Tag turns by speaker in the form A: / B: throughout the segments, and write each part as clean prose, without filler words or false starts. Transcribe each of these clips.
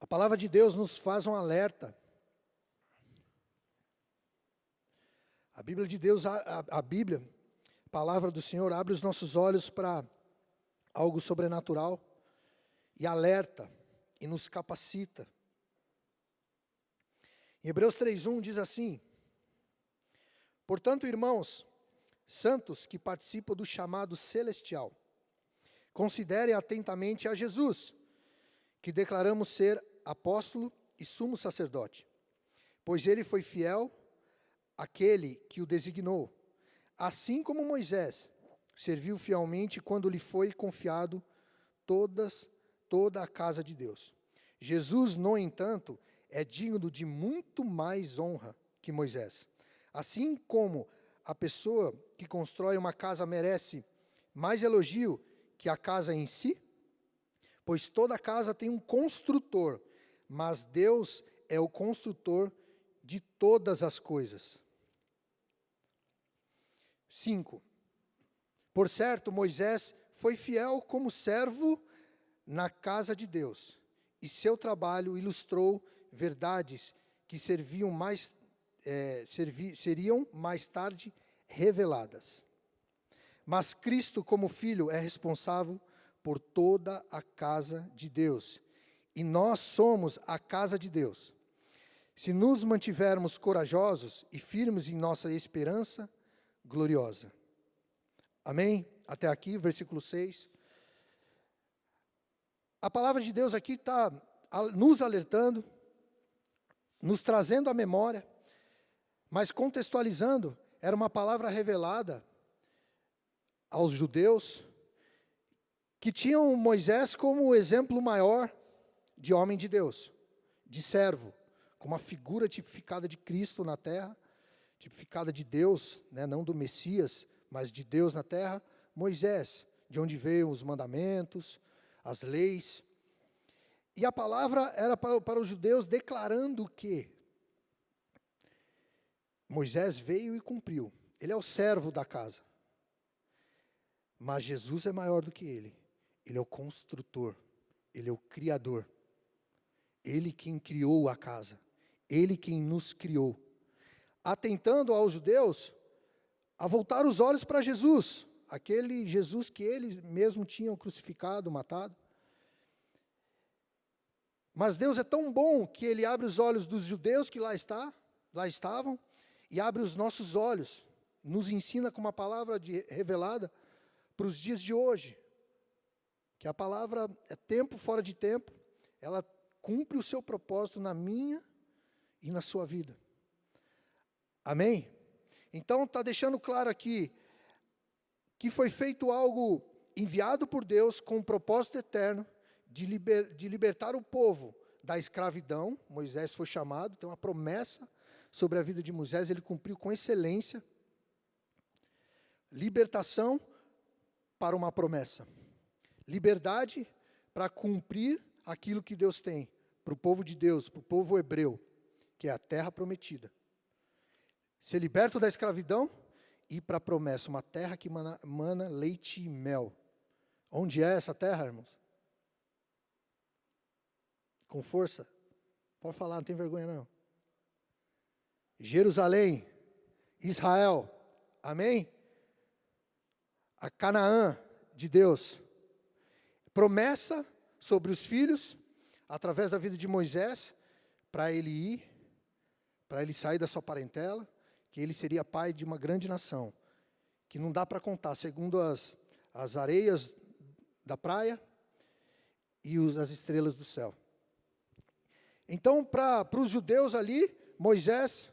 A: palavra de Deus nos faz um alerta. A Bíblia de Deus, a Bíblia, a palavra do Senhor, abre os nossos olhos para algo sobrenatural e alerta e nos capacita. Em Hebreus 3:1 diz assim: portanto, irmãos, santos que participam do chamado celestial, considerem atentamente a Jesus, que declaramos ser apóstolo e sumo sacerdote, pois ele foi fiel àquele que o designou, assim como Moisés serviu fielmente quando lhe foi confiado toda a casa de Deus. Jesus, no entanto, é digno de muito mais honra que Moisés. Assim como a pessoa que constrói uma casa merece mais elogio que a casa em si, pois toda casa tem um construtor, mas Deus é o construtor de todas as coisas. 5. Por certo, Moisés foi fiel como servo na casa de Deus, e seu trabalho ilustrou verdades que seriam mais tarde reveladas. Mas Cristo, como Filho, é responsável por toda a casa de Deus, e nós somos a casa de Deus. Se nos mantivermos corajosos e firmes em nossa esperança gloriosa. Amém? Até aqui, versículo 6. A palavra de Deus aqui está nos alertando, nos trazendo à memória, mas contextualizando, era uma palavra revelada aos judeus, que tinham Moisés como o exemplo maior de homem de Deus, de servo, como uma figura tipificada de Cristo na terra, tipificada de Deus, né, não do Messias, mas de Deus na terra, Moisés, de onde veio os mandamentos, as leis. E a palavra era para os judeus declarando que Moisés veio e cumpriu. Ele é o servo da casa. Mas Jesus é maior do que ele. Ele é o construtor. Ele é o criador. Ele quem criou a casa. Ele quem nos criou. Atentando aos judeus a voltar os olhos para Jesus. Aquele Jesus que eles mesmos tinham crucificado, matado. Mas Deus é tão bom que Ele abre os olhos dos judeus que lá estavam, e abre os nossos olhos, nos ensina com uma palavra revelada para os dias de hoje. Que a palavra é tempo fora de tempo, ela cumpre o seu propósito na minha e na sua vida. Amém? Então está deixando claro aqui que foi feito algo enviado por Deus com um propósito eterno de libertar o povo da escravidão. Moisés foi chamado, tem uma promessa sobre a vida de Moisés, ele cumpriu com excelência. Libertação para uma promessa. Liberdade para cumprir aquilo que Deus tem para o povo de Deus, para o povo hebreu, que é a terra prometida. Ser liberto da escravidão e para a promessa, uma terra que mana leite e mel. Onde é essa terra, irmãos? Com força. Pode falar, não tem vergonha não. Jerusalém, Israel, amém? A Canaã de Deus. Promessa sobre os filhos, através da vida de Moisés, para ele ir, para ele sair da sua parentela, que ele seria pai de uma grande nação, que não dá para contar, segundo as areias da praia e as estrelas do céu. Então, para os judeus ali, Moisés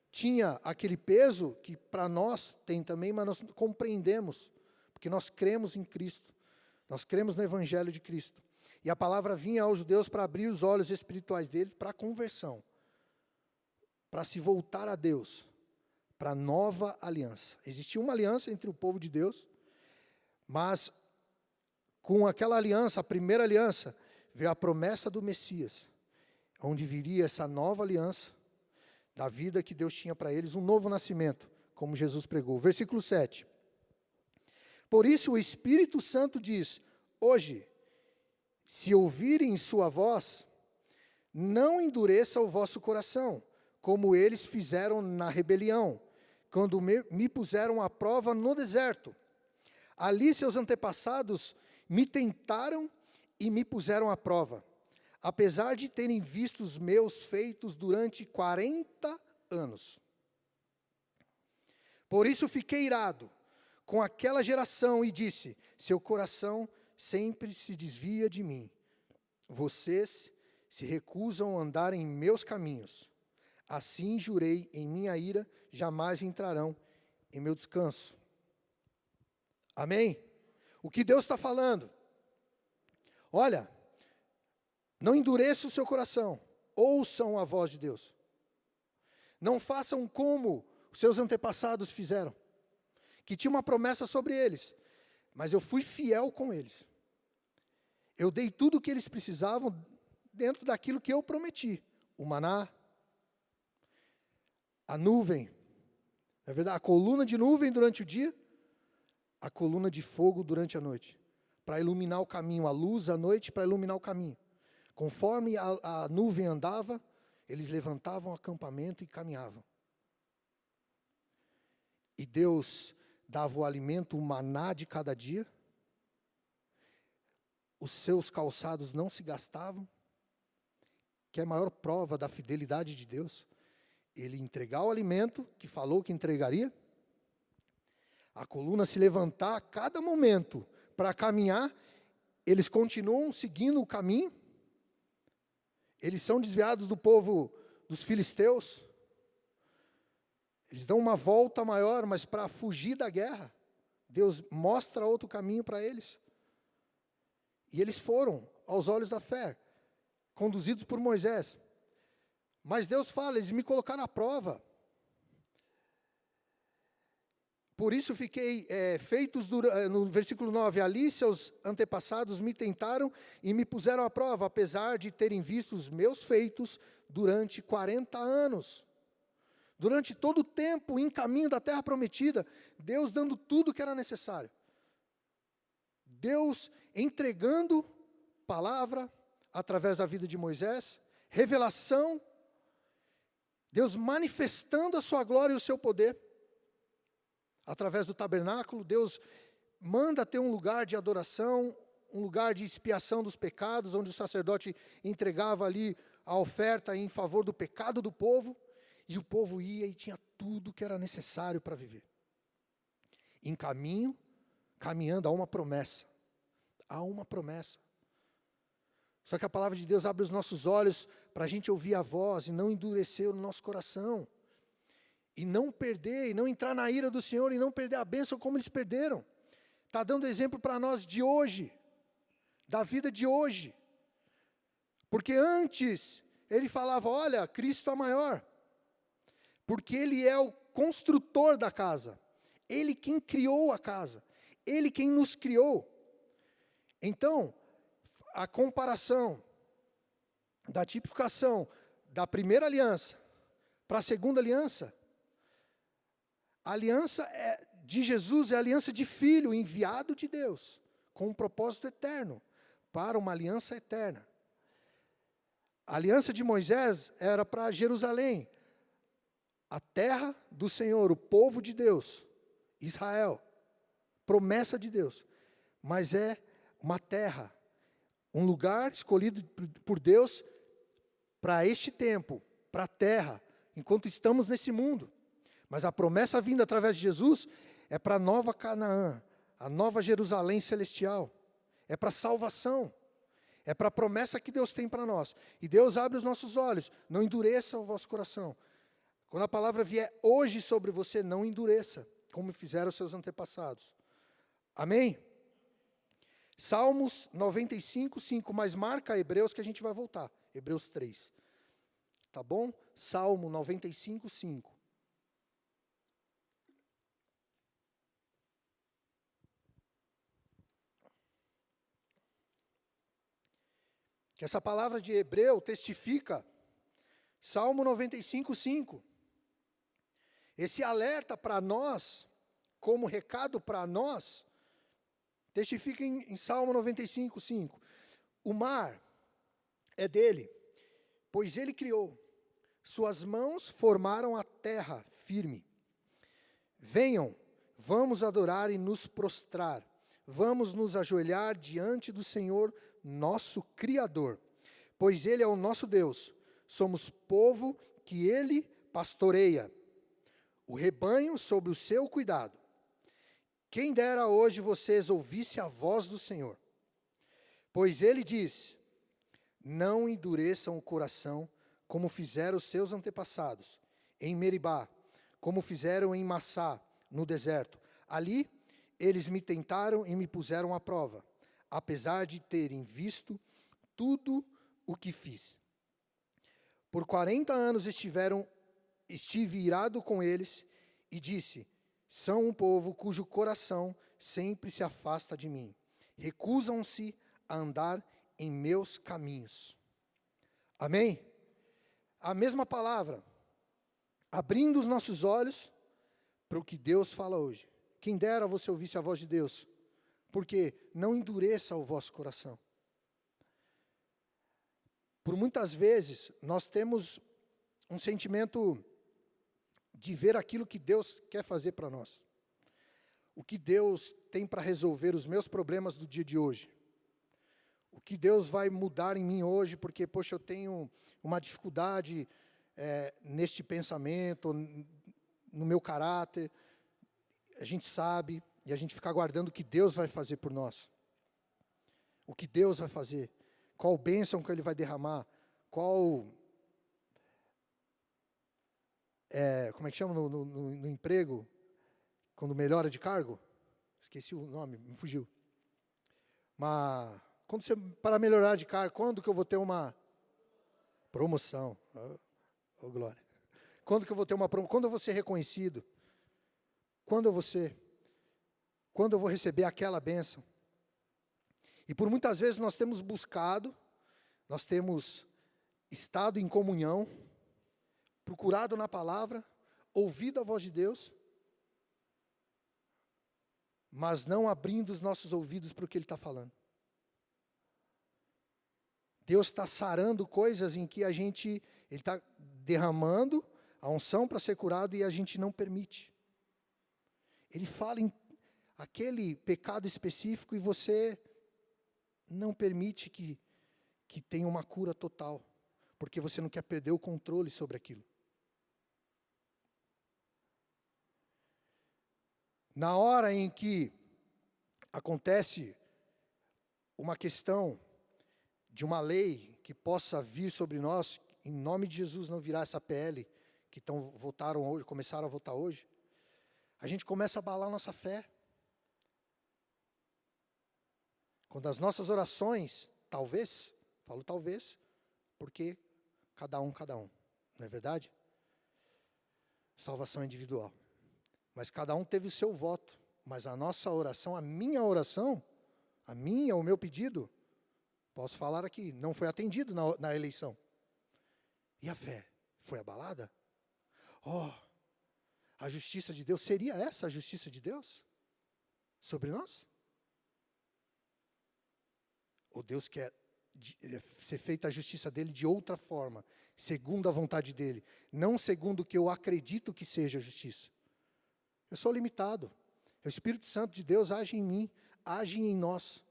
A: tinha aquele peso que para nós tem também, mas nós compreendemos, porque nós cremos em Cristo, nós cremos no Evangelho de Cristo. E a palavra vinha aos judeus para abrir os olhos espirituais deles para a conversão, para se voltar a Deus, para a nova aliança. Existia uma aliança entre o povo de Deus, mas com aquela aliança, a primeira aliança, veio a promessa do Messias, onde viria essa nova aliança, da vida que Deus tinha para eles, um novo nascimento, como Jesus pregou. Versículo 7. Por isso o Espírito Santo diz, hoje, se ouvirem sua voz, Não endureça o vosso coração, como eles fizeram na rebelião, quando me puseram à prova no deserto. Ali seus antepassados me tentaram e me puseram à prova, apesar de terem visto os meus feitos durante 40 anos. Por isso fiquei irado com aquela geração e disse: seu coração sempre se desvia de mim. Vocês se recusam a andar em meus caminhos. Assim jurei em minha ira, jamais entrarão em meu descanso. Amém? O que Deus está falando? Olha, não endureça o seu coração, ouçam a voz de Deus. Não façam como os seus antepassados fizeram, que tinha uma promessa sobre eles, mas eu fui fiel com eles. Eu dei tudo o que eles precisavam dentro daquilo que eu prometi. O maná, a nuvem, na verdade, a coluna de nuvem durante o dia, a coluna de fogo durante a noite, para iluminar o caminho, a luz à noite para iluminar o caminho. Conforme a nuvem andava, eles levantavam o acampamento e caminhavam. E Deus dava o alimento, o maná de cada dia. Os seus calçados não se gastavam, que é a maior prova da fidelidade de Deus. Ele entregar o alimento, que falou que entregaria, a coluna se levantar a cada momento para caminhar, eles continuam seguindo o caminho, eles são desviados do povo dos filisteus, eles dão uma volta maior, mas para fugir da guerra, Deus mostra outro caminho para eles. E eles foram, aos olhos da fé, conduzidos por Moisés. Mas Deus fala, eles me colocaram à prova. Por isso fiquei feitos, no versículo 9, ali seus antepassados me tentaram e me puseram à prova, apesar de terem visto os meus feitos durante 40 anos. Durante todo o tempo, em caminho da terra prometida, Deus dando tudo o que era necessário. Deus entregando palavra através da vida de Moisés, revelação, Deus manifestando a sua glória e o seu poder. Através do tabernáculo, Deus manda ter um lugar de adoração, um lugar de expiação dos pecados, onde o sacerdote entregava ali a oferta em favor do pecado do povo, e o povo ia e tinha tudo que era necessário para viver. Em caminho, caminhando a uma promessa. Há uma promessa. Só que a palavra de Deus abre os nossos olhos para a gente ouvir a voz e não endurecer o nosso coração. E não perder, e não entrar na ira do Senhor, e não perder a bênção como eles perderam. Está dando exemplo para nós de hoje, da vida de hoje. Porque antes, ele falava, olha, Cristo é maior. Porque Ele é o construtor da casa. Ele quem criou a casa. Ele quem nos criou. Então, a comparação da tipificação da primeira aliança para a segunda aliança, a aliança de Jesus é a aliança de filho enviado de Deus, com um propósito eterno, para uma aliança eterna. A aliança de Moisés era para Jerusalém, a terra do Senhor, o povo de Deus, Israel, promessa de Deus, mas é uma terra, um lugar escolhido por Deus para este tempo, para a terra, enquanto estamos nesse mundo. Mas a promessa vinda através de Jesus é para a nova Canaã, a nova Jerusalém celestial, é para a salvação, é para a promessa que Deus tem para nós. E Deus abre os nossos olhos, não endureça o vosso coração. Quando a palavra vier hoje sobre você, não endureça, como fizeram seus antepassados. Amém? Salmos 95, 5, mas marca Hebreus que a gente vai voltar. Hebreus 3. Tá bom? Salmo 95, 5. Que essa palavra de Hebreu testifica Salmo 95, 5. Esse alerta para nós, como recado para nós, testifica em Salmo 95, 5. O mar é dele, pois ele criou, suas mãos formaram a terra firme. Venham, vamos adorar e nos prostrar, vamos nos ajoelhar diante do Senhor, nosso Criador, pois Ele é o nosso Deus, somos povo que Ele pastoreia, o rebanho sob o seu cuidado. Quem dera hoje vocês ouvissem a voz do Senhor, pois Ele diz, não endureçam o coração, como fizeram os seus antepassados, em Meribá, como fizeram em Massá, no deserto. Ali, eles me tentaram e me puseram à prova, apesar de terem visto tudo o que fiz. Por 40 anos estive irado com eles e disse, são um povo cujo coração sempre se afasta de mim. Recusam-se a andar em meus caminhos. Amém? A mesma palavra, abrindo os nossos olhos para o que Deus fala hoje. Quem dera você ouvisse a voz de Deus, porque não endureça o vosso coração. Por muitas vezes, nós temos um sentimento de ver aquilo que Deus quer fazer para nós. O que Deus tem para resolver os meus problemas do dia de hoje. O que Deus vai mudar em mim hoje, porque, poxa, eu tenho uma dificuldade neste pensamento, no meu caráter. A gente sabe, e a gente fica aguardando o que Deus vai fazer por nós. O que Deus vai fazer. Qual bênção que Ele vai derramar. Qual... como é que chama no emprego? Quando melhora de cargo? Esqueci o nome, me fugiu. Mas... para melhorar de cargo, quando que eu vou ter uma promoção? Oh, glória. Quando que eu vou ter uma promoção? Quando eu vou ser reconhecido? Quando eu vou ser? Quando eu vou receber aquela bênção? E por muitas vezes nós temos buscado, nós temos estado em comunhão, procurado na palavra, ouvido a voz de Deus, mas não abrindo os nossos ouvidos para o que Ele está falando. Deus está sarando coisas em que Ele está derramando a unção para ser curado e a gente não permite. Ele fala em aquele pecado específico e você não permite que tenha uma cura total, porque você não quer perder o controle sobre aquilo. Na hora em que acontece uma questão de uma lei que possa vir sobre nós, em nome de Jesus não virá essa PL que começaram a votar hoje, a gente começa a abalar nossa fé. Quando as nossas orações, talvez, falo talvez, porque cada um, não é verdade? Salvação individual. Mas cada um teve o seu voto, mas a nossa oração, o meu pedido, posso falar aqui, não foi atendido na eleição. E a fé foi abalada? A justiça de Deus, seria essa a justiça de Deus? Sobre nós? Ou Deus quer ser feita a justiça dele de outra forma, segundo a vontade dele, não segundo o que eu acredito que seja a justiça. Eu sou limitado. O Espírito Santo de Deus age em mim, age em nós.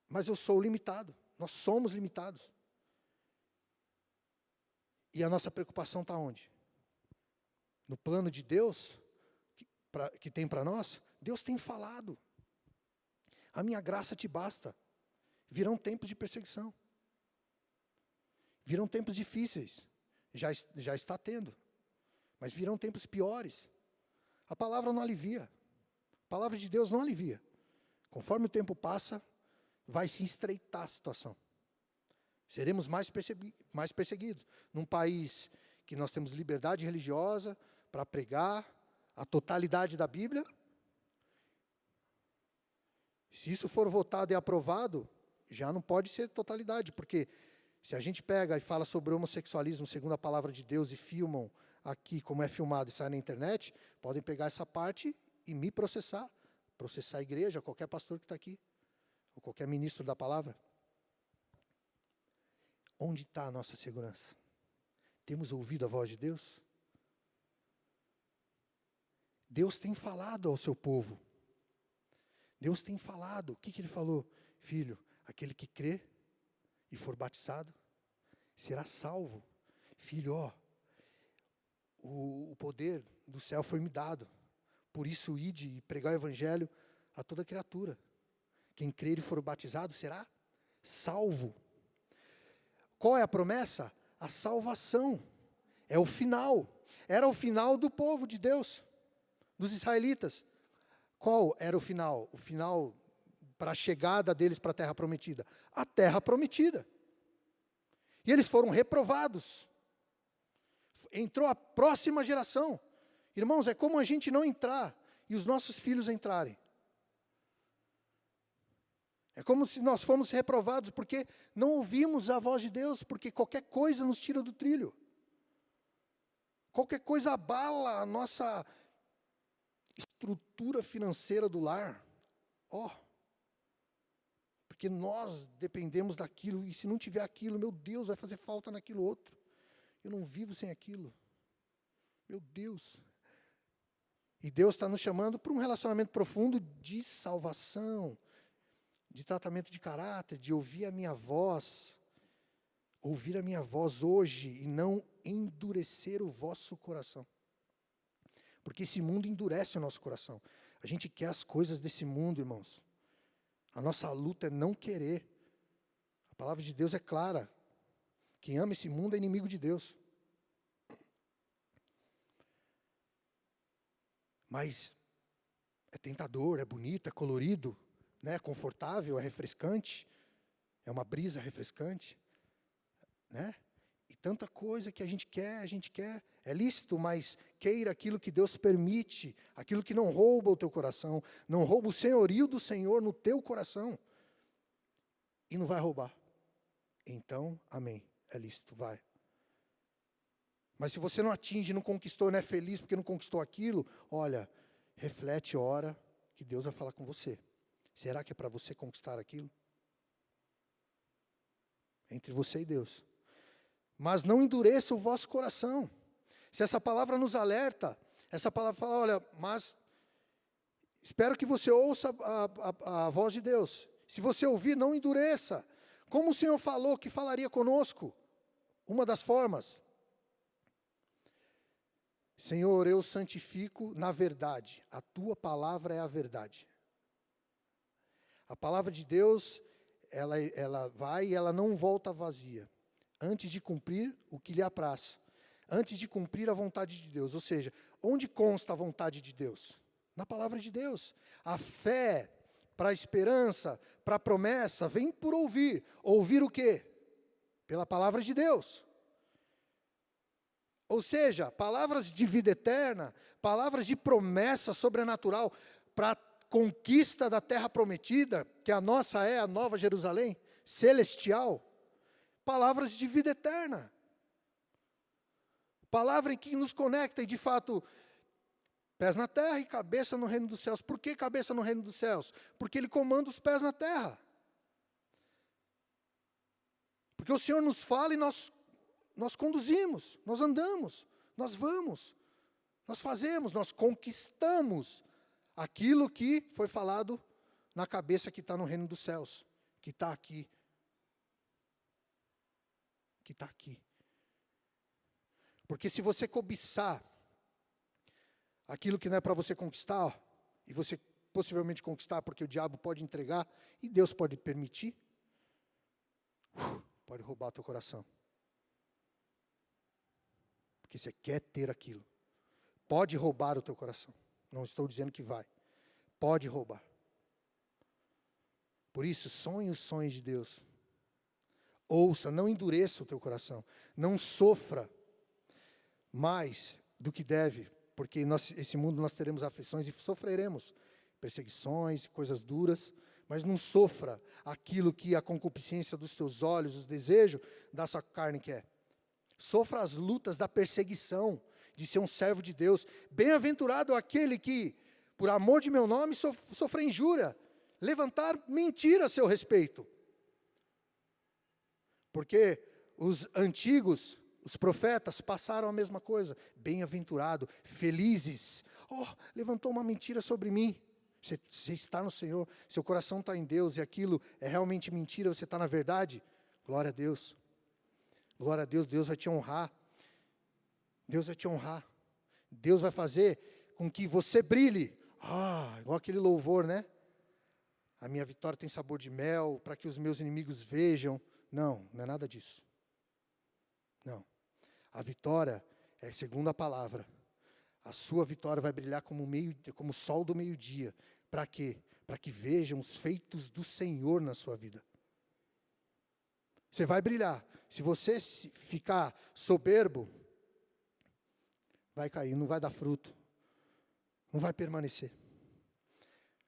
A: Mas eu sou limitado, nós somos limitados. E a nossa preocupação está onde? No plano de Deus, que tem para nós? Deus tem falado. A minha graça te basta. Virão tempos de perseguição. Virão tempos difíceis. Já está tendo. Mas virão tempos piores. A palavra não alivia. A palavra de Deus não alivia. Conforme o tempo passa, vai se estreitar a situação. Seremos mais perseguidos. Num país que nós temos liberdade religiosa para pregar a totalidade da Bíblia. Se isso for votado e aprovado, já não pode ser totalidade, porque se a gente pega e fala sobre homossexualismo segundo a palavra de Deus e filmam aqui como é filmado e sai na internet, podem pegar essa parte e me processar a igreja, qualquer pastor que está aqui, ou qualquer ministro da palavra. Onde está a nossa segurança? Temos ouvido a voz de Deus? Deus tem falado ao seu povo. Deus tem falado. O que Ele falou? Filho, aquele que crê e for batizado, será salvo. Filho, o poder do céu foi me dado. Por isso, ide e pregar o evangelho a toda criatura. Quem crer e for batizado será salvo. Qual é a promessa? A salvação. É o final. Era o final do povo de Deus, dos israelitas. Qual era o final? O final para a chegada deles para a terra prometida. A terra prometida. E eles foram reprovados. Entrou a próxima geração. Irmãos, é como a gente não entrar e os nossos filhos entrarem. É como se nós fomos reprovados porque não ouvimos a voz de Deus, porque qualquer coisa nos tira do trilho. Qualquer coisa abala a nossa estrutura financeira do lar. Porque nós dependemos daquilo, e se não tiver aquilo, meu Deus, vai fazer falta naquilo outro. Eu não vivo sem aquilo. Meu Deus. E Deus está nos chamando para um relacionamento profundo de salvação, de tratamento de caráter, de ouvir a minha voz. Ouvir a minha voz hoje e não endurecer o vosso coração. Porque esse mundo endurece o nosso coração. A gente quer as coisas desse mundo, irmãos. A nossa luta é não querer. A palavra de Deus é clara. Quem ama esse mundo é inimigo de Deus. Mas é tentador, é bonito, é colorido, né? É confortável, é refrescante. É uma brisa refrescante. Né? E tanta coisa que a gente quer. É lícito, mas queira aquilo que Deus permite, aquilo que não rouba o teu coração, não rouba o senhorio do Senhor no teu coração, e não vai roubar. Então, amém, é lícito, vai. Mas se você não atinge, não conquistou, não é feliz porque não conquistou aquilo, olha, reflete, ora, que Deus vai falar com você. Será que é para você conquistar aquilo? Entre você e Deus. Mas não endureça o vosso coração. Se essa palavra nos alerta, essa palavra fala, olha, mas espero que você ouça a voz de Deus. Se você ouvir, não endureça. Como o Senhor falou que falaria conosco? Uma das formas. Senhor, eu santifico na verdade. A tua palavra é a verdade. A palavra de Deus, ela vai e ela não volta vazia. Antes de cumprir o que lhe apraz. Antes de cumprir a vontade de Deus. Ou seja, onde consta a vontade de Deus? Na palavra de Deus. A fé para a esperança, para a promessa, vem por ouvir. Ouvir o quê? Pela palavra de Deus. Ou seja, palavras de vida eterna, palavras de promessa sobrenatural para a conquista da terra prometida, que a nossa é a Nova Jerusalém, celestial. Palavras de vida eterna. Palavra em que nos conecta e, de fato, pés na terra e cabeça no reino dos céus. Por que cabeça no reino dos céus? Porque Ele comanda os pés na terra. Porque o Senhor nos fala e nós conduzimos, nós andamos, nós vamos, nós fazemos, nós conquistamos aquilo que foi falado na cabeça que está no reino dos céus, que está aqui. Que está aqui. Porque se você cobiçar aquilo que não é para você conquistar, e você possivelmente conquistar, porque o diabo pode entregar, e Deus pode permitir, pode roubar teu coração. Porque você quer ter aquilo. Pode roubar o teu coração. Não estou dizendo que vai. Pode roubar. Por isso, sonhe os sonhos de Deus. Ouça, não endureça o teu coração. Não sofra mais do que deve. Porque esse mundo nós teremos aflições e sofreremos. Perseguições, coisas duras. Mas não sofra aquilo que a concupiscência dos teus olhos, os desejos da sua carne quer. Sofra as lutas da perseguição, de ser um servo de Deus. Bem-aventurado aquele que, por amor de meu nome, sofre injúria. Levantar mentira a seu respeito. Porque Os antigos, os profetas, passaram a mesma coisa. Bem-aventurado, felizes. Oh, levantou uma mentira sobre mim. Você está no Senhor, seu coração está em Deus e aquilo é realmente mentira, você está na verdade. Glória a Deus. Glória a Deus, Deus vai te honrar. Deus vai te honrar. Deus vai fazer com que você brilhe. Igual aquele louvor, né? A minha vitória tem sabor de mel, para que os meus inimigos vejam. Não, não é nada disso. Não. A vitória é segundo a palavra. A sua vitória vai brilhar como o sol do meio-dia. Para quê? Para que vejam os feitos do Senhor na sua vida. Você vai brilhar. Se você ficar soberbo, vai cair, não vai dar fruto. Não vai permanecer.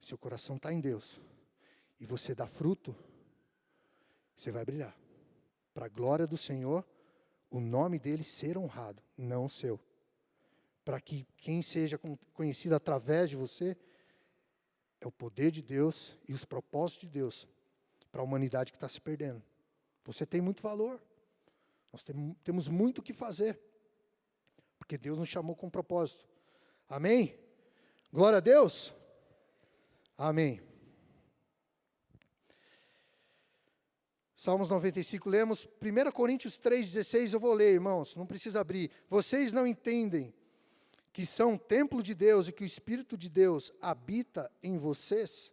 A: Seu coração está em Deus. E você dá fruto, você vai brilhar. Para a glória do Senhor, o nome dele ser honrado, não o seu. Para que quem seja conhecido através de você, é o poder de Deus e os propósitos de Deus para a humanidade que está se perdendo. Você tem muito valor. Nós temos muito o que fazer. Porque Deus nos chamou com propósito. Amém? Glória a Deus. Amém. Salmos 95, lemos. 1 Coríntios 3,16, eu vou ler, irmãos. Não precisa abrir. Vocês não entendem que são templo de Deus e que o Espírito de Deus habita em vocês?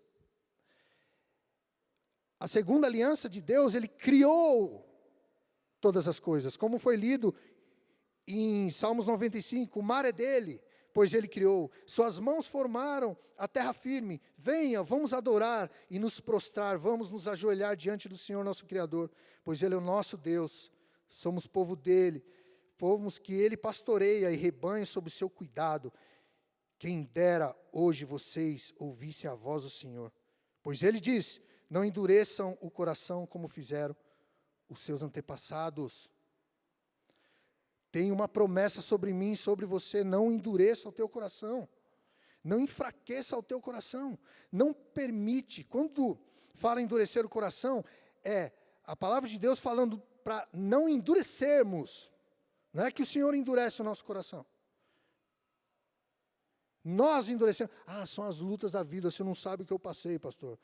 A: A segunda aliança de Deus, Ele criou todas as coisas. Como foi lido em Salmos 95, o mar é dele, pois Ele criou. Suas mãos formaram a terra firme. Venha, vamos adorar e nos prostrar, vamos nos ajoelhar diante do Senhor nosso Criador, pois Ele é o nosso Deus, somos povo dEle, povos que Ele pastoreia e rebanho sob o seu cuidado. Quem dera hoje vocês ouvissem a voz do Senhor. Pois Ele diz, não endureçam o coração como fizeram os seus antepassados. Tem uma promessa sobre mim e sobre você, não endureça o teu coração. Não enfraqueça o teu coração. Não permite, quando fala endurecer o coração, é a palavra de Deus falando para não endurecermos. Não é que o Senhor endurece o nosso coração. Nós endurecemos. São as lutas da vida, você não sabe o que eu passei, pastor.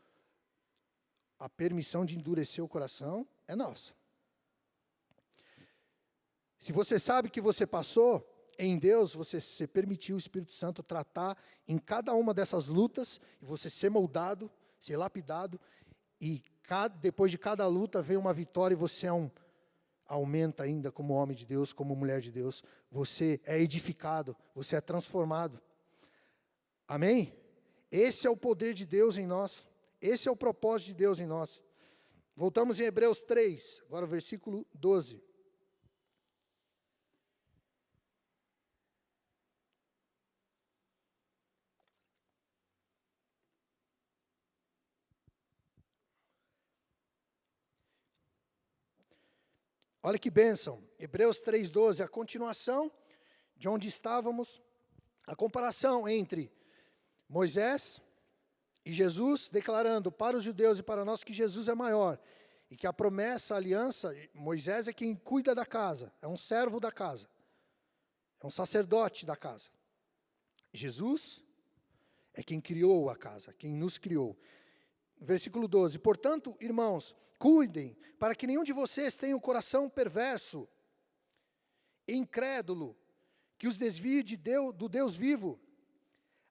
A: A permissão de endurecer o coração é nossa. Se você sabe que você passou, em Deus, você permitiu o Espírito Santo tratar em cada uma dessas lutas, e você ser moldado, ser lapidado, e depois de cada luta vem uma vitória e você aumenta ainda como homem de Deus, como mulher de Deus. Você é edificado, você é transformado. Amém? Esse é o poder de Deus em nós. Esse é o propósito de Deus em nós. Voltamos em Hebreus 3, agora o versículo 12. Olha que bênção, Hebreus 3,12, a continuação de onde estávamos, a comparação entre Moisés e Jesus, declarando para os judeus e para nós que Jesus é maior, e que a promessa, a aliança, Moisés é quem cuida da casa, é um servo da casa, é um sacerdote da casa. Jesus é quem criou a casa, quem nos criou. Versículo 12, portanto, irmãos, cuidem, para que nenhum de vocês tenha um coração perverso, incrédulo, que os desvie do Deus vivo.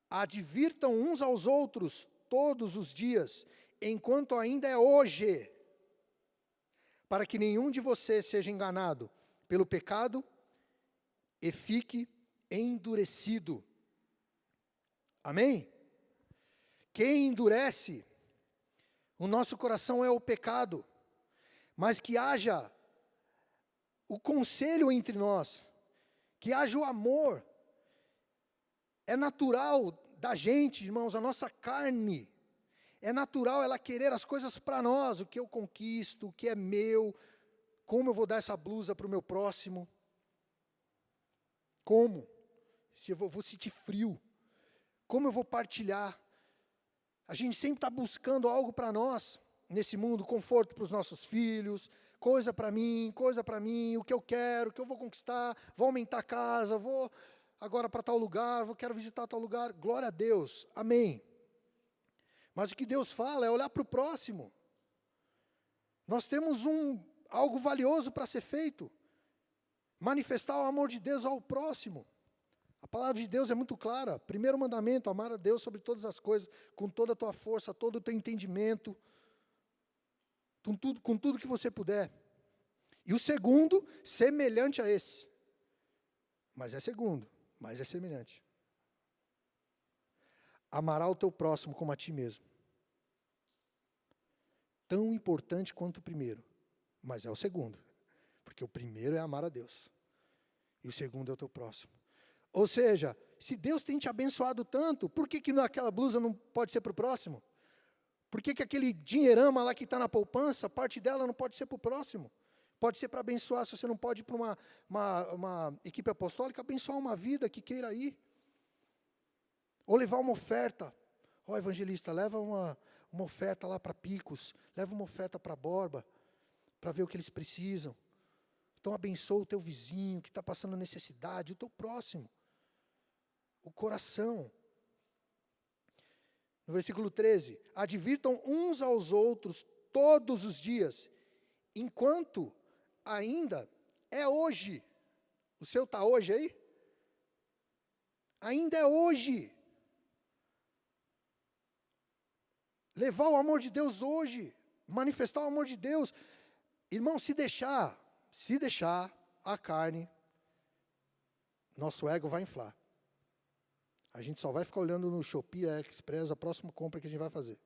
A: Advirtam uns aos outros todos os dias, enquanto ainda é hoje, para que nenhum de vocês seja enganado pelo pecado e fique endurecido. Amém? Quem endurece o nosso coração é o pecado, mas que haja o conselho entre nós, que haja o amor. É natural da gente, irmãos, a nossa carne, é natural ela querer as coisas para nós, o que eu conquisto, o que é meu, como eu vou dar essa blusa para o meu próximo, como, se eu vou sentir frio, como eu vou partilhar. A gente sempre está buscando algo para nós, nesse mundo, conforto para os nossos filhos, coisa para mim, o que eu quero, o que eu vou conquistar, vou aumentar a casa, vou agora para tal lugar, quero visitar tal lugar. Glória a Deus, amém. Mas o que Deus fala é olhar para o próximo. Nós temos algo valioso para ser feito. Manifestar o amor de Deus ao próximo. A palavra de Deus é muito clara. Primeiro mandamento, amar a Deus sobre todas as coisas, com toda a tua força, todo o teu entendimento, com tudo que você puder. E o segundo, semelhante a esse. Mas é segundo, mas é semelhante. Amará o teu próximo como a ti mesmo. Tão importante quanto o primeiro, mas é o segundo. Porque o primeiro é amar a Deus. E o segundo é o teu próximo. Ou seja, se Deus tem te abençoado tanto, por que aquela blusa não pode ser para o próximo? Por que aquele dinheirama lá que está na poupança, parte dela não pode ser para o próximo? Pode ser para abençoar, se você não pode ir para uma equipe apostólica, abençoar uma vida que queira ir. Ou levar uma oferta. Ó, evangelista, leva uma oferta lá para Picos, leva uma oferta para Borba, para ver o que eles precisam. Então abençoa o teu vizinho que está passando necessidade, o teu próximo. O coração. No versículo 13, advirtam uns aos outros todos os dias, enquanto ainda é hoje. O seu está hoje aí? Ainda é hoje. Levar o amor de Deus hoje, manifestar o amor de Deus. Irmão, se deixar a carne, nosso ego vai inflar. A gente só vai ficar olhando no Shopee, AliExpress, a próxima compra que a gente vai fazer.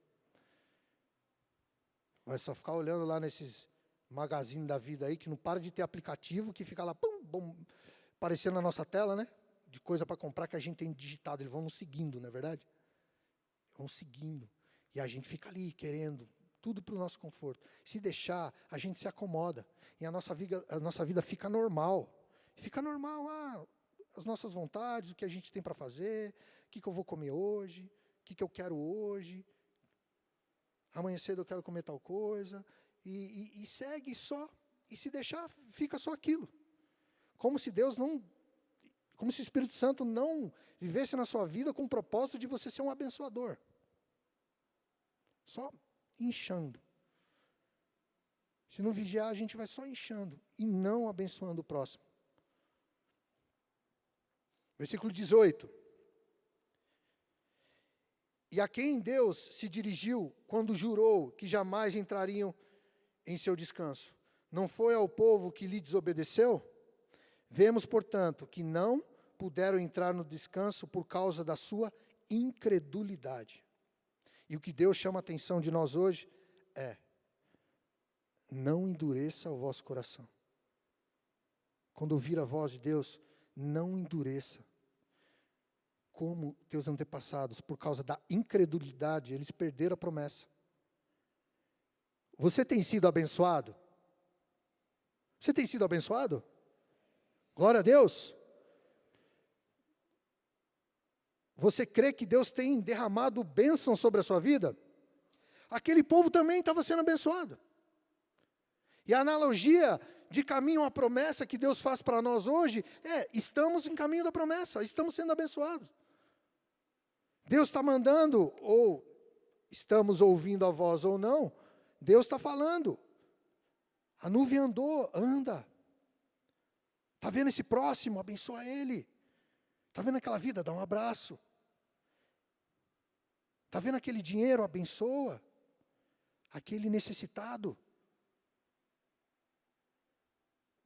A: Vai só ficar olhando lá nesses magazines da vida aí, que não para de ter aplicativo, que fica lá, pum, bum, aparecendo na nossa tela, né? De coisa para comprar que a gente tem digitado. Eles vão nos seguindo, não é verdade? Vão seguindo. E a gente fica ali querendo tudo para o nosso conforto. Se deixar, a gente se acomoda. E a nossa vida fica normal. Fica normal, as nossas vontades, o que a gente tem para fazer, o que eu vou comer hoje, o que eu quero hoje. Amanhã cedo eu quero comer tal coisa. E segue só. E se deixar, fica só aquilo. Como se o Espírito Santo não vivesse na sua vida com o propósito de você ser um abençoador. Só inchando. Se não vigiar, a gente vai só inchando e não abençoando o próximo. Versículo 18. E a quem Deus se dirigiu quando jurou que jamais entrariam em seu descanso? Não foi ao povo que lhe desobedeceu? Vemos, portanto, que não puderam entrar no descanso por causa da sua incredulidade. E o que Deus chama a atenção de nós hoje é: não endureça o vosso coração. Quando ouvir a voz de Deus, não endureça. Como teus antepassados, por causa da incredulidade, eles perderam a promessa. Você tem sido abençoado? Você tem sido abençoado? Glória a Deus. Você crê que Deus tem derramado bênção sobre a sua vida? Aquele povo também estava sendo abençoado. E a analogia de caminho à promessa que Deus faz para nós hoje estamos em caminho da promessa, estamos sendo abençoados. Deus está mandando, ou estamos ouvindo a voz ou não, Deus está falando. A nuvem anda. Está vendo esse próximo? Abençoa ele. Está vendo aquela vida? Dá um abraço. Está vendo aquele dinheiro? Abençoa. Aquele necessitado.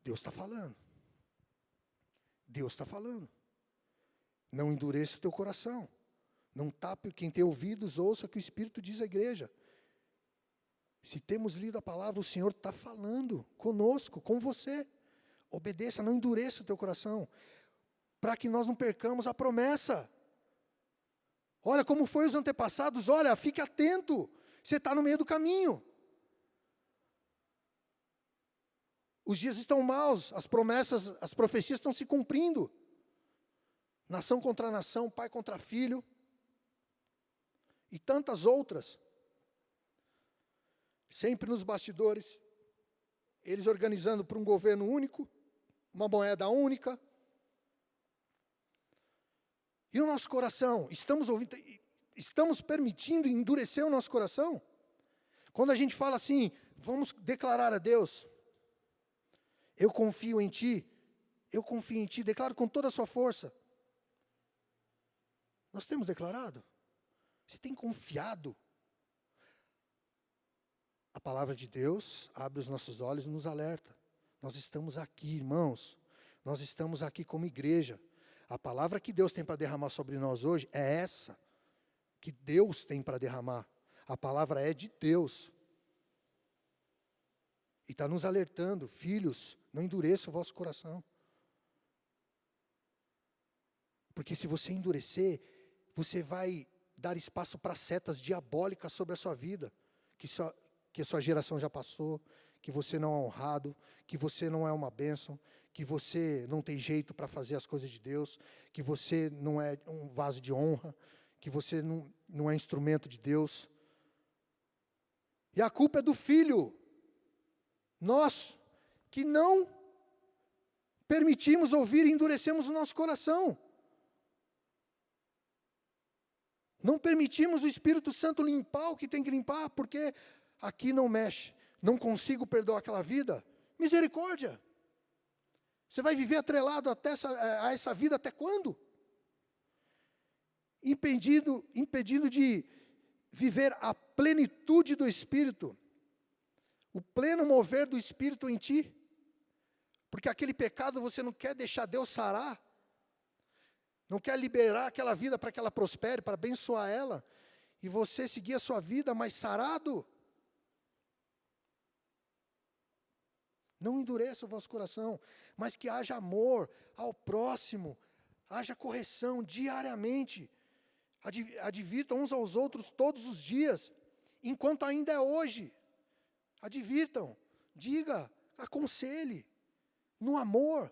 A: Deus está falando. Deus está falando. Não endureça o teu coração. Não tape, quem tem ouvidos, ouça o que o Espírito diz à igreja. Se temos lido a palavra, o Senhor está falando conosco, com você. Obedeça, não endureça o teu coração, para que nós não percamos a promessa. Olha como foi os antepassados, olha, fique atento, você está no meio do caminho. Os dias estão maus, as promessas, as profecias estão se cumprindo. Nação contra nação, pai contra filho, e tantas outras. Sempre nos bastidores, eles organizando para um governo único, uma moeda única. E o nosso coração, estamos permitindo endurecer o nosso coração? Quando a gente fala assim, vamos declarar a Deus, eu confio em Ti, declaro com toda a sua força. Nós temos declarado? Você tem confiado? A palavra de Deus abre os nossos olhos e nos alerta. Nós estamos aqui, irmãos. Nós estamos aqui como igreja. A palavra que Deus tem para derramar sobre nós hoje é essa. Que Deus tem para derramar. A palavra é de Deus. E está nos alertando, filhos, não endureça o vosso coração. Porque se você endurecer, você vai dar espaço para setas diabólicas sobre a sua vida. Que a sua geração já passou, que você não é honrado, que você não é uma bênção, que você não tem jeito para fazer as coisas de Deus, que você não é um vaso de honra, que você não é instrumento de Deus. E a culpa é do filho. Nós, que não permitimos ouvir e endurecemos o nosso coração. Não permitimos o Espírito Santo limpar o que tem que limpar, porque aqui não mexe. Não consigo perdoar aquela vida. Misericórdia. Você vai viver atrelado a essa vida até quando? Impedido de viver a plenitude do Espírito. O pleno mover do Espírito em ti. Porque aquele pecado você não quer deixar Deus sarar. Não quer liberar aquela vida para que ela prospere, para abençoar ela. E você seguir a sua vida mais sarado. Não endureça o vosso coração, mas que haja amor ao próximo, haja correção diariamente. Advirtam uns aos outros todos os dias, enquanto ainda é hoje. Advirtam, diga, aconselhe, no amor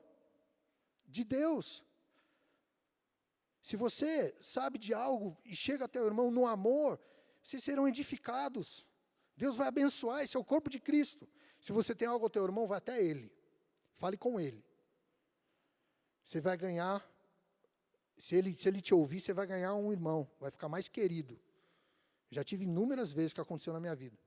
A: de Deus. Se você sabe de algo e chega até o irmão no amor, vocês serão edificados. Deus vai abençoar, esse é o corpo de Cristo. Se você tem algo ao teu irmão, vai até ele. Fale com ele. Você vai ganhar, se ele te ouvir, você vai ganhar um irmão, vai ficar mais querido. Já tive inúmeras vezes que aconteceu na minha vida.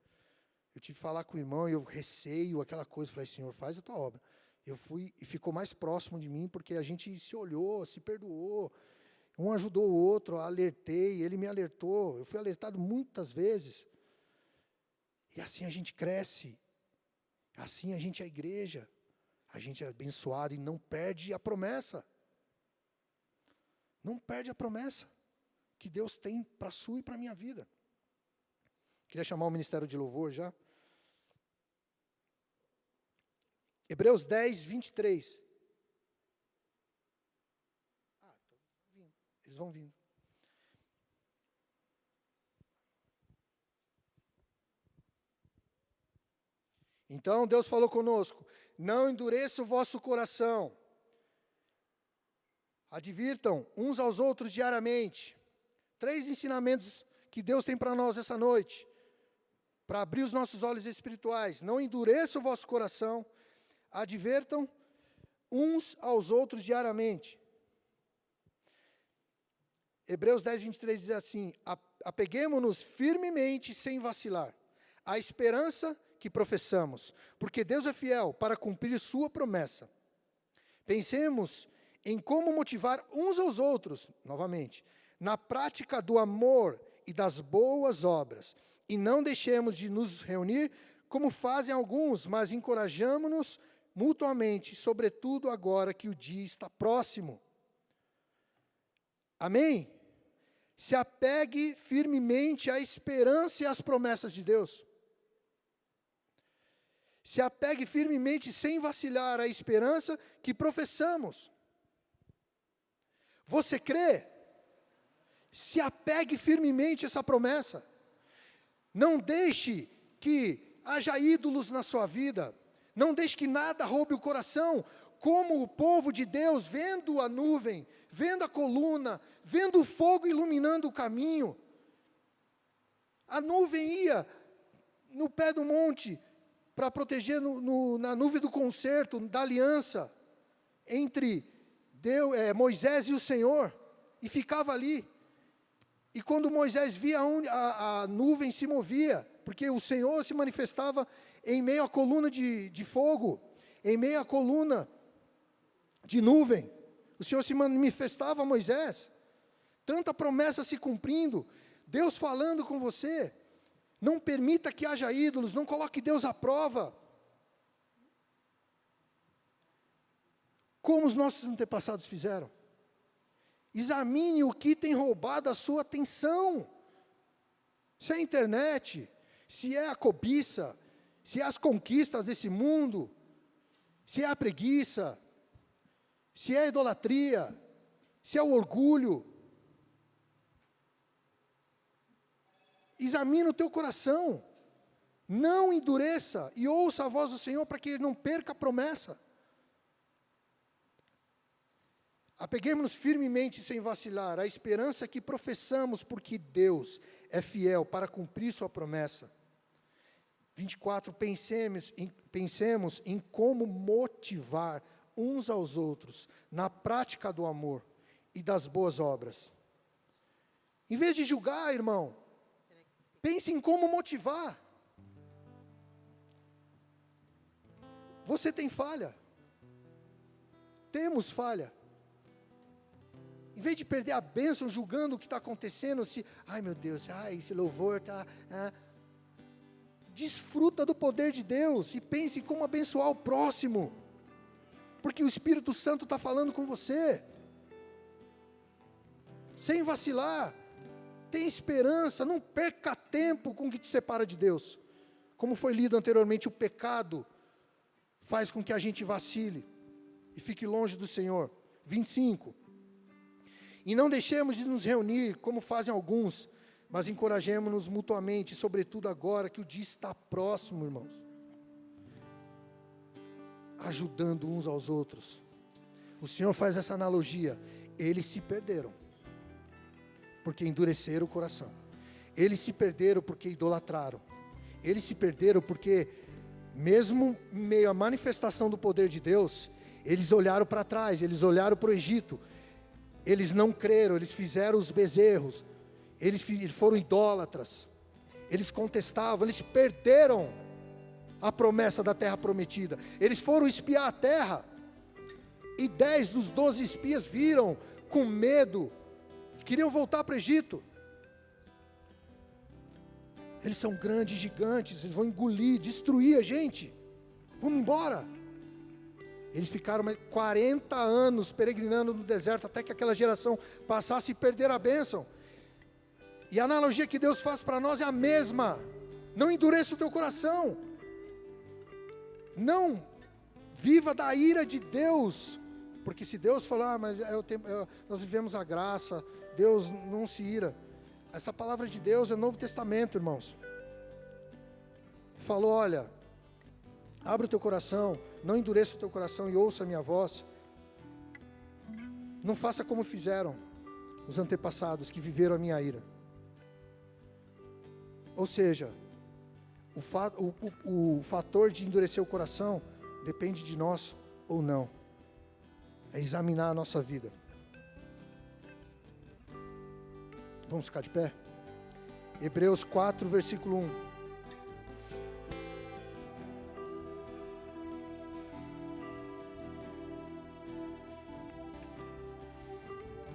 A: Eu tive que falar com o irmão e eu receio aquela coisa, falei, Senhor, faz a tua obra. Eu fui e ficou mais próximo de mim, porque a gente se olhou, se perdoou. Um ajudou o outro, alertei, ele me alertou. Eu fui alertado muitas vezes. E assim a gente cresce. Assim a gente é a igreja. A gente é abençoado e não perde a promessa. Não perde a promessa que Deus tem para a sua e para a minha vida. Queria chamar o Ministério de Louvor já. Hebreus 10, 23. Eles vão vindo. Então Deus falou conosco, não endureça o vosso coração. Advirtam uns aos outros diariamente. 3 ensinamentos que Deus tem para nós essa noite. Para abrir os nossos olhos espirituais. Não endureça o vosso coração. Advertam uns aos outros diariamente. Hebreus 10, 23 diz assim, apeguemo-nos firmemente sem vacilar, à esperança que professamos, porque Deus é fiel para cumprir sua promessa. Pensemos em como motivar uns aos outros, novamente, na prática do amor e das boas obras, e não deixemos de nos reunir como fazem alguns, mas encorajamo-nos mutuamente, sobretudo agora que o dia está próximo. Amém? Se apegue firmemente à esperança e às promessas de Deus. Se apegue firmemente, sem vacilar, à esperança que professamos. Você crê? Se apegue firmemente a essa promessa. Não deixe que haja ídolos na sua vida. Não deixe que nada roube o coração. Como o povo de Deus, vendo a nuvem, vendo a coluna, vendo o fogo iluminando o caminho. A nuvem ia no pé do monte, para proteger na nuvem do concerto, da aliança, entre Moisés e o Senhor, e ficava ali. E quando Moisés via a nuvem se movia, porque o Senhor se manifestava em meio à coluna de fogo, em meio à coluna de nuvem. O Senhor se manifestava a Moisés. Tanta promessa se cumprindo, Deus falando com você. Não permita que haja ídolos, não coloque Deus à prova. Como os nossos antepassados fizeram. Examine o que tem roubado a sua atenção. Se é a internet, se é a cobiça, se é as conquistas desse mundo, se é a preguiça, se é a idolatria, se é o orgulho. Examine o teu coração. Não endureça e ouça a voz do Senhor para que ele não perca a promessa. Apeguemos-nos firmemente sem vacilar a esperança que professamos, porque Deus é fiel para cumprir sua promessa. 24, pensemos em como motivar uns aos outros na prática do amor e das boas obras. Em vez de julgar, irmão, pense em como motivar. Você tem falha. Temos falha. Em vez de perder a bênção julgando o que está acontecendo, ai meu Deus, esse louvor está... Desfruta do poder de Deus e pense em como abençoar o próximo. Porque o Espírito Santo está falando com você. Sem vacilar. Tem esperança, não perca tempo com o que te separa de Deus. Como foi lido anteriormente, o pecado faz com que a gente vacile e fique longe do Senhor. 25. E não deixemos de nos reunir, como fazem alguns, mas encorajemo-nos mutuamente, sobretudo agora que o dia está próximo, irmãos. Ajudando uns aos outros. O Senhor faz essa analogia. Eles se perderam, porque endureceram o coração. Eles se perderam porque idolatraram. Eles se perderam porque, mesmo em meio à manifestação do poder de Deus, eles olharam para trás, eles olharam para o Egito. Eles não creram, eles fizeram os bezerros, eles foram idólatras, eles contestavam, eles perderam a promessa da terra prometida. Eles foram espiar a terra, e 10 dos 12 espias viram com medo, queriam voltar para o Egito. Eles são grandes gigantes, eles vão engolir, destruir a gente, vamos embora. Eles ficaram 40 anos peregrinando no deserto, até que aquela geração passasse e perder a bênção. E a analogia que Deus faz para nós é a mesma. Não endureça o teu coração. Não viva da ira de Deus. Porque se Deus falar, mas nós vivemos a graça, Deus não se ira. Essa palavra de Deus é Novo Testamento, irmãos. Falou, olha, abre o teu coração, não endureça o teu coração e ouça a minha voz. Não faça como fizeram os antepassados que viveram a minha ira. Ou seja, o fator de endurecer o coração depende de nós ou não. É examinar a nossa vida. Vamos ficar de pé? Hebreus 4, versículo 1.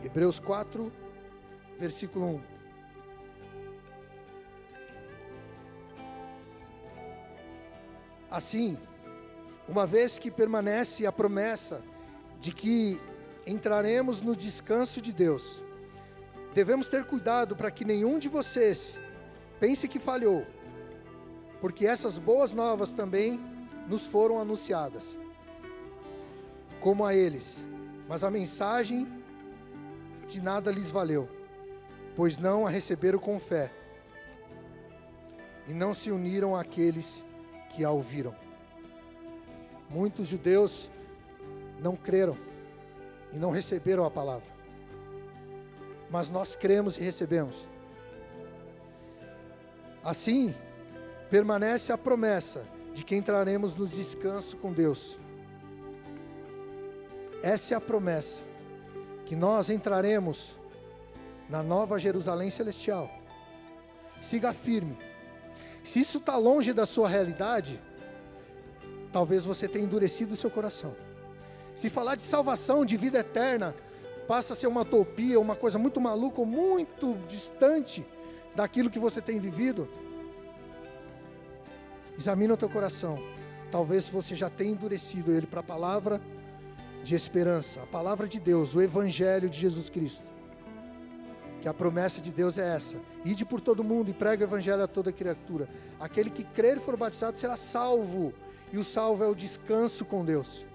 A: Hebreus 4, versículo 1. Assim, uma vez que permanece a promessa de que entraremos no descanso de Deus, devemos ter cuidado para que nenhum de vocês pense que falhou, porque essas boas novas também nos foram anunciadas, como a eles, mas a mensagem de nada lhes valeu, pois não a receberam com fé, e não se uniram àqueles que a ouviram. Muitos judeus não creram e não receberam a palavra, mas nós cremos e recebemos. Assim, permanece a promessa de que entraremos no descanso com Deus. Essa é a promessa, que nós entraremos na nova Jerusalém celestial. Siga firme. Se isso está longe da sua realidade, talvez você tenha endurecido o seu coração. Se falar de salvação, de vida eterna, passa a ser uma utopia, uma coisa muito maluca, muito distante daquilo que você tem vivido. Examina o teu coração. Talvez você já tenha endurecido ele para a palavra de esperança, a palavra de Deus, o evangelho de Jesus Cristo. Que a promessa de Deus é essa: ide por todo mundo e pregue o evangelho a toda criatura. Aquele que crer e for batizado será salvo, e o salvo é o descanso com Deus.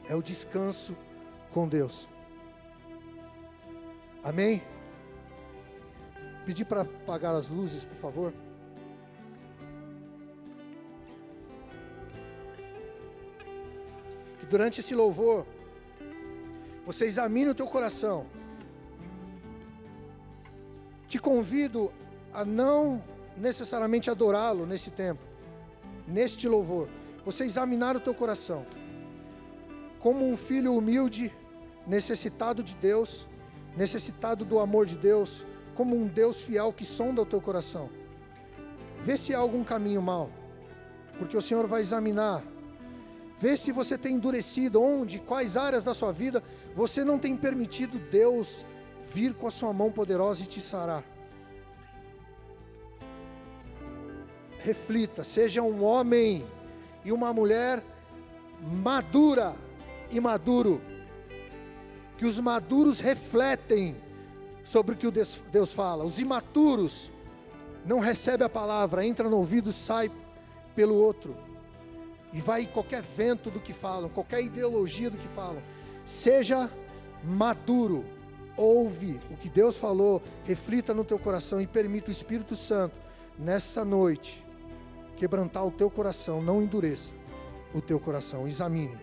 A: É o descanso com Deus. Amém? Pedir para apagar as luzes, por favor. Que durante esse louvor você examine o teu coração. Te convido a não necessariamente adorá-lo nesse tempo, neste louvor. Você examinar o teu coração como um filho humilde, necessitado de Deus, necessitado do amor de Deus, como um Deus fiel que sonda o teu coração. Vê se há algum caminho mau, porque o Senhor vai examinar. Vê se você tem endurecido, quais áreas da sua vida você não tem permitido Deus vir com a sua mão poderosa e te sarar. Reflita, seja um homem e uma mulher madura e maduro, que os maduros refletem sobre o que Deus fala. Os imaturos não recebem a palavra, entra no ouvido, sai pelo outro, e vai em qualquer vento do que falam, qualquer ideologia do que falam. Seja maduro, ouve o que Deus falou, reflita no teu coração e permita o Espírito Santo, nessa noite, quebrantar o teu coração. Não endureça o teu coração, examine.